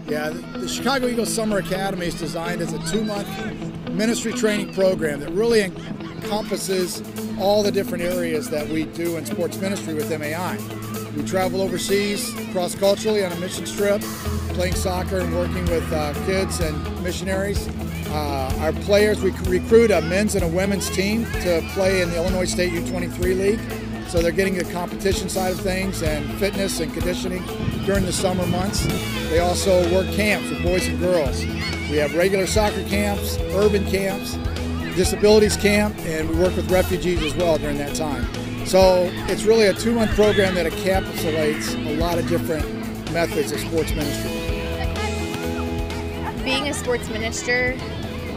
Yeah, the Chicago Eagles Summer Academy is designed as a 2-month ministry training program that really encompasses all the different areas that we do in sports ministry with MAI. We travel overseas cross-culturally on a mission trip, playing soccer and working with kids and missionaries. Our players, we recruit a men's and a women's team to play in the Illinois State U23 League. So they're getting the competition side of things and fitness and conditioning during the summer months. They also work camps with boys and girls. We have regular soccer camps, urban camps, disabilities camp, and we work with refugees as well during that time. So it's really a 2-month program that encapsulates a lot of different methods of sports ministry. Being a sports minister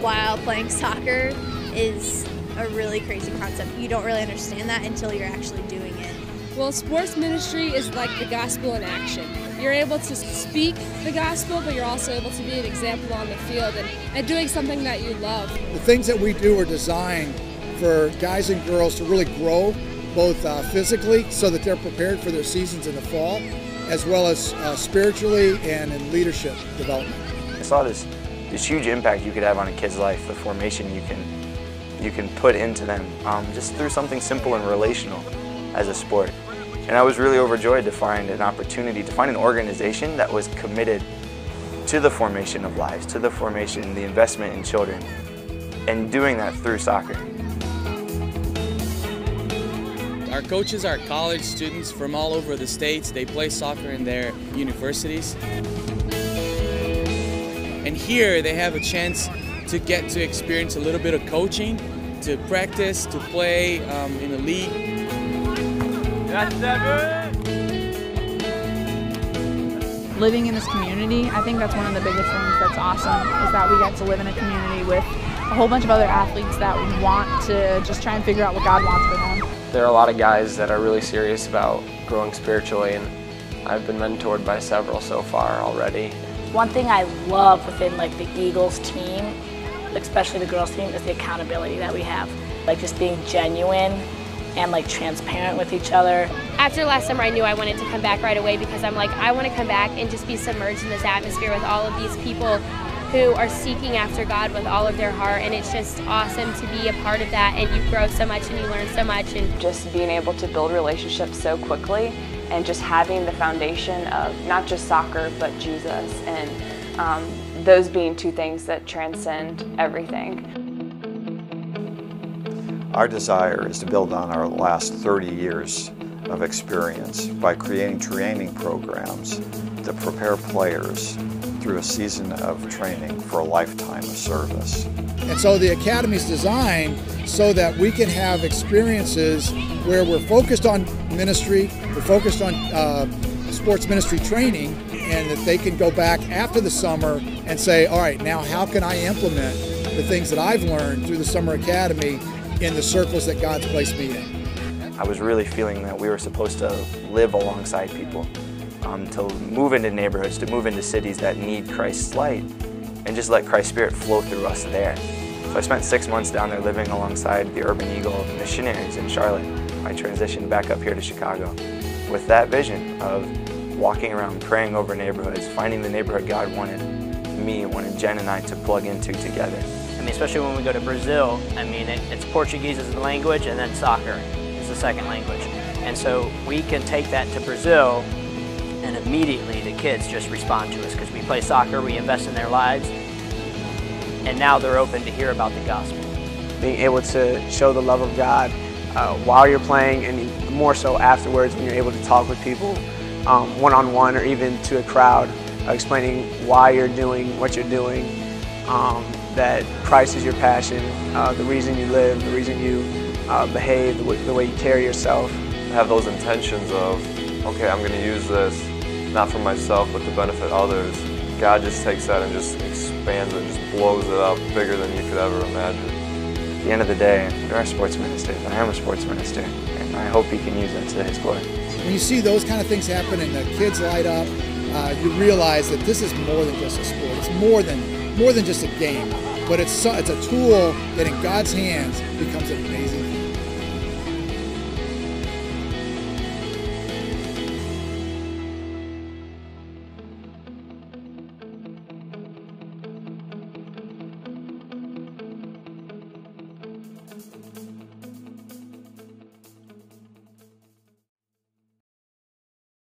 while playing soccer is a really crazy concept. You don't really understand that until you're actually doing it. Well, sports ministry is like the gospel in action. You're able to speak the gospel, but you're also able to be an example on the field and doing something that you love. The things that we do are designed for guys and girls to really grow, both physically so that they're prepared for their seasons in the fall, as well as spiritually and in leadership development. I saw this huge impact you could have on a kid's life, the formation you can put into them just through something simple and relational as a sport. And I was really overjoyed to find an opportunity, to find an organization that was committed to the formation of lives, to the formation, the investment in children, and doing that through soccer. Our coaches are college students from all over the states. They play soccer in their universities. And here they have a chance to get to experience a little bit of coaching, to practice, to play in a league. Living in this community, I think that's one of the biggest things that's awesome, is that we get to live in a community with a whole bunch of other athletes that want to just try and figure out what God wants for them. There are a lot of guys that are really serious about growing spiritually, and I've been mentored by several so far already. One thing I love within the Eagles team, especially the girls team, is the accountability that we have. Just being genuine and transparent with each other. After last summer, I knew I wanted to come back right away because I'm I want to come back and just be submerged in this atmosphere with all of these people who are seeking after God with all of their heart, and it's just awesome to be a part of that, and you grow so much and you learn so much. And just being able to build relationships so quickly and just having the foundation of not just soccer but Jesus, and those being two things that transcend everything. Our desire is to build on our last 30 years of experience by creating training programs that prepare players through a season of training for a lifetime of service. And so the Academy is designed so that we can have experiences where we're focused on ministry, we're focused on sports ministry training, and that they can go back after the summer and say, all right, now how can I implement the things that I've learned through the Summer Academy in the circles that God's placed me in. I was really feeling that we were supposed to live alongside people, to move into neighborhoods, to move into cities that need Christ's light, and just let Christ's Spirit flow through us there. So I spent 6 months down there living alongside the Urban Eagle missionaries in Charlotte. I transitioned back up here to Chicago with that vision of walking around, praying over neighborhoods, finding the neighborhood God wanted Jen and I to plug into together. Especially when we go to Brazil, it's Portuguese as the language, and then soccer is the second language. And so we can take that to Brazil, and immediately the kids just respond to us because we play soccer, we invest in their lives, and now they're open to hear about the gospel. Being able to show the love of God while you're playing, and more so afterwards when you're able to talk with people one-on-one or even to a crowd, explaining why you're doing what you're doing. That Christ is your passion, the reason you live, the reason you behave, the way you carry yourself. Have those intentions of, okay, I'm going to use this not for myself but to benefit others. God just takes that and just expands it and just blows it up bigger than you could ever imagine. At the end of the day, there are sports ministers, and I am a sports minister, and I hope He can use that to His glory. When you see those kind of things happen and the kids light up, you realize that this is more than just a sport. It's more than just a game, but it's a tool that in God's hands becomes an amazing thing.